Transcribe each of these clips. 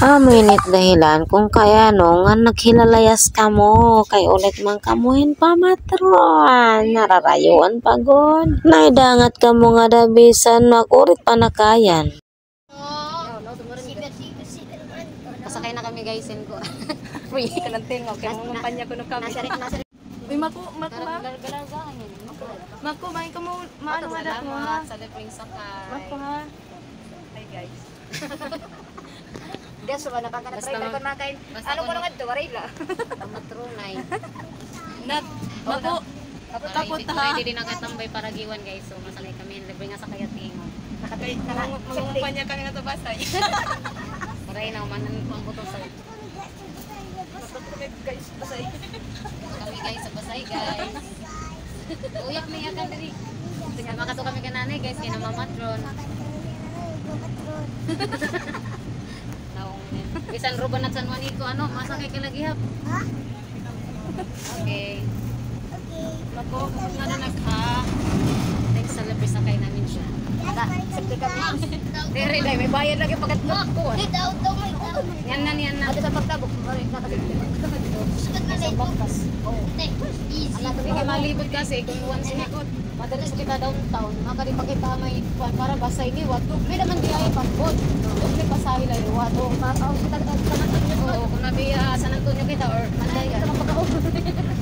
Aminit dahilan kung kaya no nga naghilalayas ka mo kay ulit man kamuhin pamatron nararayuan pagod naidangat ka mo nga dabisan makurit panakayan. Pasakay na kami guys and ko. Free kalanting okay mo kumpanya ko no kami. Uy maku ha. Maku main ka mo maano madat mo ha. Sa lepring sakay. Maku ha. Hi guys. Dia suka nakakatry kon makain. Ano ko nang adto waray la. Matronay. Nat maku tapos ta. Hindi din nakatambay para giwan guys. So masanay kami libre nga sa kayating. Nakatry kumpanya kami nga to basay. Waray na manan pambuto sa. Guys, basay. Kami guys sa basay guys. Uyak niya kan diri. Tingnan makato kami kananay guys kay na mamatron. Bisan Ruban at San Juanico, ano, masakay ka lagi hap? Ha? Okay. Mako, nga na nagha. Thanks sa labi sakay namin siya. Sakti kami. Dere, may bayad lagi pagkatlo ko. Yan na. Ate sa pagtabok. Sa bangkas. Anak, hindi kayo malibot kasi kung once sinikot. Madalas kita downtown. Makaripakita may para basay ni Wato. May naman di ay pagkot. May pasahi lang yung Wato. Oo, kung nabiya San Antonio kita or Mandaya.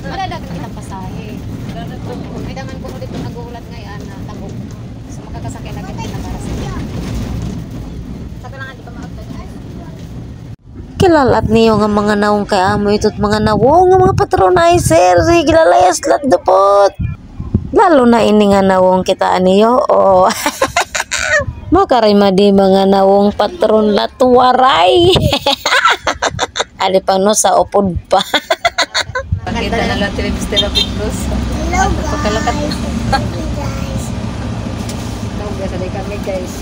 Malalag na kitang pasahi. May naman kung ulit nag-uulat ngayon na tabok. So makakasakyan na kita na para sa iyo. Saka lang hindi pa maagtag. Kilalat niyo nga mga naong kay amo ito't mga nawong nga mga patronizer. Gilalayas lat dapot. Lalo na ini nga nawong kita niyo. Oh. Makarima di mga nawong patron latwaray. Alipang no sa upod pa. Pakita na lang television na pictures. Hello guys. Hello kami guys.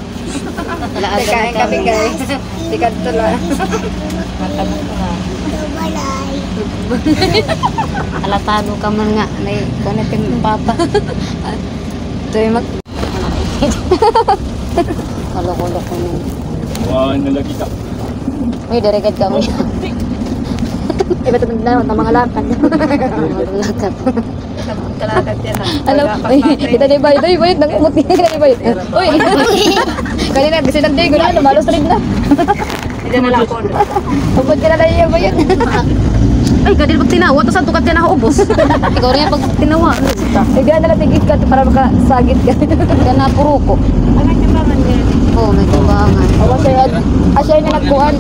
Kain kami guys. Tikat to lang. Matabok ko nga. Alatado ka man nga. Kunatin ng papa. Ito yung mag... Kaloko-loko ko na. Wah, nalagi ka. Uy, dirigad ka mo siya. Iba ito na mga lakad. Mga lakad. Kalakad yan ha. Alam, ito di ba? Ito di ba? Nangumuti ka di ba? Uy! Kanina, kasi nagday ko na, malos rin na. Hindi na lang ako. Upod ka na lang yan ba yun? Ay, kadil pag tinawa, ito sa tukat ka nakaubos. Ikaw rin pag tinawa. Tigyan na lang tigit ka para makasagit ka. Ika na puro ko. May timbangan yan. Oo, may timbangan. Awa siya, Asya yung nagkuhan.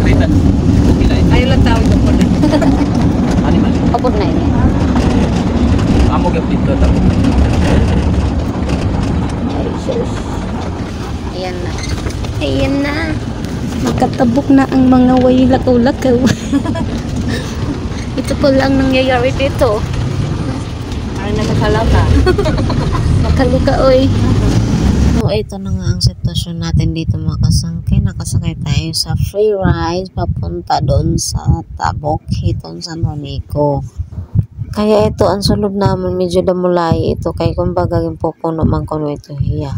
ayaw lang tawag yung pala. Animal. Upod na yun. Amo gap dito. Ayan na. Ayan na. Magkatabok na ang mga way lakaw-lakaw. Ito po lang nangyayari dito. Ay, nagkakalaka. Makaluka, oy. So, ito na nga ang sitwasyon natin dito mga kasangkay. Nakasakay tayo sa free ride papunta doon sa Tabok, Hiton, San Juanico. Kaya ito, ang sulod naman medyo damulay ito. Kaya kumbaga yung pupuno man kuno ito hiya.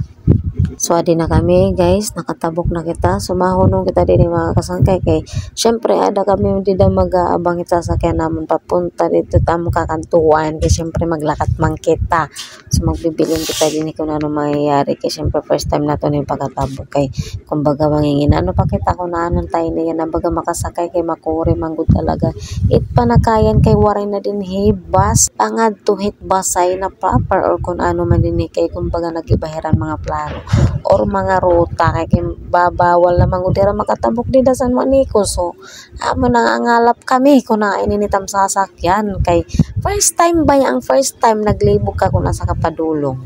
So, adi na kami guys, nakatabok na kita. Sumahunong kita din mga kasangkay. Kay, syempre, ada kami dito mag-aabang kita sa kaya naman papunta dito tamo kakantuan. Kaya, syempre, maglakat man kita. So, magbibilin kita din kung ano mangyayari. Kaya, syempre, first time na ito na yung pagkatabok. Kay, kumbaga, mangingin. Ano pa kita kung naanan tayo na yan. Nabaga makasakay kay makuri, manggod talaga. It panakayan kay waray na din hibas. Pangad to hit basay na proper or kung ano man din kay kumbaga nagibahiran mga plano. Or mga ruta kay babawal na mangudira makatabok di da San Juanico. So amo nangangalap kami kung naininitam sa sasakyan kay first time ba ang first time naglibog ka kung nasa kapadulong.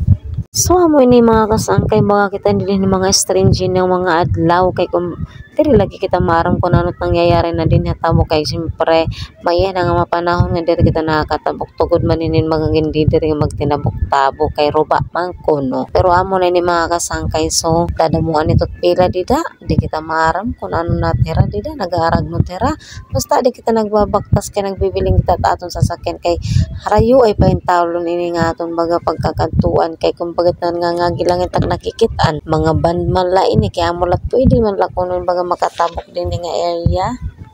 So amo ini mga kasangkay mga kita din ni mga stringent ng mga adlaw kay kung diri lagi kita maram kung ano't nangyayari na din hatabo kay siyempre may nga mapanahon nga diri kita nakakatabok tugod maninin magagindi diri magtinabok-tabok kay roba man kuno. Pero amo na ni mga kasangkay so dadamuan ito't pila dida di kita maram kung ano natira dida nag-aarag no tira basta di kita nagbabaktas kay nagbibiling kita aton sasakyan kay harayo ay pahintawlon ini nga aton baga pagkakantuan kay kumbaga nga gilang itag nakikitaan mga band man la ini kaya amo lat pwede man la kuno baga makatabok din nga area.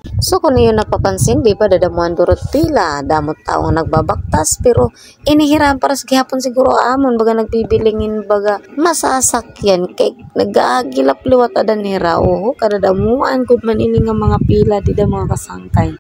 So kung yun napapansin, di ba dadamuan durot pila, damot tao nga nagbabaktas, pero inihiram para sa gihapon siguro amon, baga nagbibilingin baga masasakyan, kay nag-aagilap liwat adan nira, kada damuan, good man ini nga mga pila, di da mga kasangkay.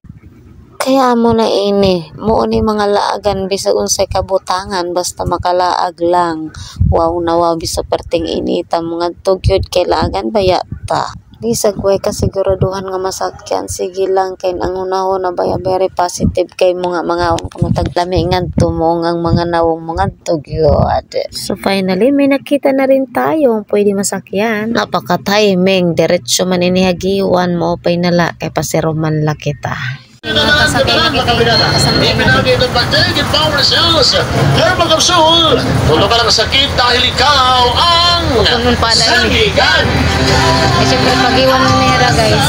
Kaya mo na ini, mo ni mga laagan bisag unsay kabutangan basta makalaag lang. Wow na wow bisa perting inita mga tugyod kay laagan bayata. Bisag way kasiguraduhan nga masakyan, sige lang kay ang unahon na baya very positive kay mga kuno taglami ngadto mo ang mga nawong mga tugyod. So finally may nakita na rin tayo pwede masakyan. Napaka timing, diretso man inihagiwan mo pay nala kay pasiruman la kita. Kasakay na kita kasakay na kita. Pero magkapsul, tulog ka lang sakit dahil ikaw ang Punong pala ini. sandigan. Eh, siyempre pag-iwan mo nira guys.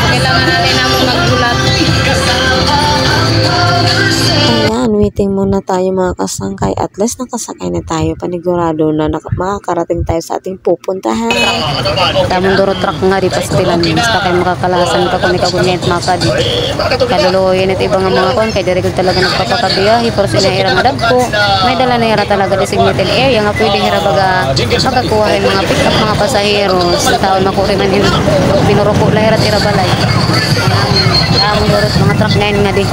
Kailangan natin namin magbulat. Ayan, waiting muna tayo mga kasangkay. At least nakasakay na tayo. Panigurado na makakarating tayo sa ating pupuntahan. Tamang duro truck nga di pastilan. Basta kayo makakalasan ka kung ikaw kunyent maka di. Kaluluoyin at ibang mga kon. Kaya dirigod talaga nagpapakabiyahe. Pero sila hirang adab ko. May dala na hira talaga designated area. Nga pwede hira baga makakuha rin mga pick up mga pasahero. Sa taon makuri man yun. Binuroko lang hira tira balay. Tamang duro mga truck ngayon nga di.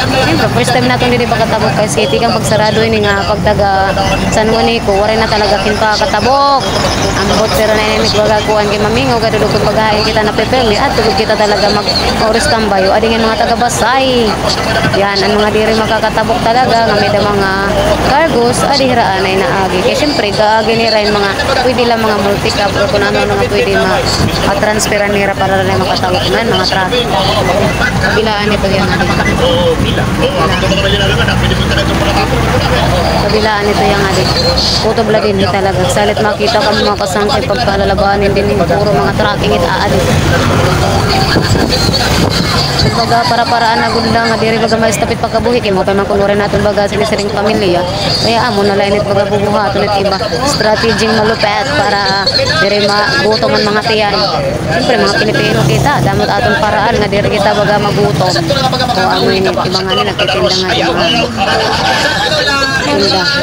Siyempre, first time natin hindi pagkatabok kay city kang pagsarado ini nga pagtaga San Juanico, wala na talaga kinpakatabok. Ang botero na ini magagakuan kay mamingaw kadulog kung paghain kita na pepeli at tulog kita talaga mag-oras tambayo. Adi nga mga taga-Basay. Yan, ang mga diri makakatabok talaga nga may da mga cargos, adi hiraan ay naagi. Kaya siyempre, gaagi nira yung mga pwede lang mga multi-cab o kung ano nga pwede ma-transferan nira para lang makatabok man, mga traffic. Kabilaan ito yan. Kabilaan ito yung adik. Puto bla din talaga. Salit makita ka mga kasangkay pagkalalabanin din yung puro mga tracking it aadik. Baga para-paraan na gud lang diri baga may stapit pagkabuhi kay mo pa man kuno rin naton baga sining pamilya. Kaya amo na lainit baga bubuhaton at iba strategy malupet para diri magutom ang mga tiyan. Siyempre mga Pilipino kita damot aton paraan nga diri kita baga magutom. O amo ini ibang ani nagtitinda nga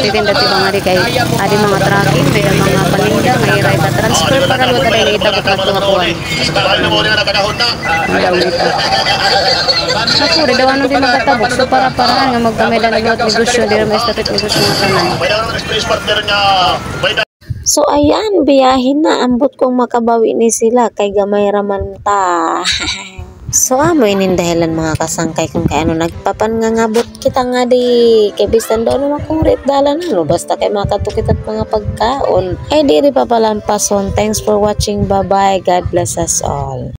titinda tiba nga di kay adi mga traffic may mga paninda may right transfer para luta dai itabot na tumapuan. Ako, rin daw ano din magkatabok. So, para-paraan nga magpamela ng mga negosyo. Di rin may stapit negosyo nga tanan. So ayan, biyahin na. Ambot kong makabawi ni sila kay gamay raman ta. So amo inin dahilan mga kasangkay kung kay ano nagpapangangabot kita nga di kay bisan daw naman kung rate dalan ano basta kay makatukit at mga pagkaon ay di rin papalampason. Thanks for watching, bye bye, God bless us all.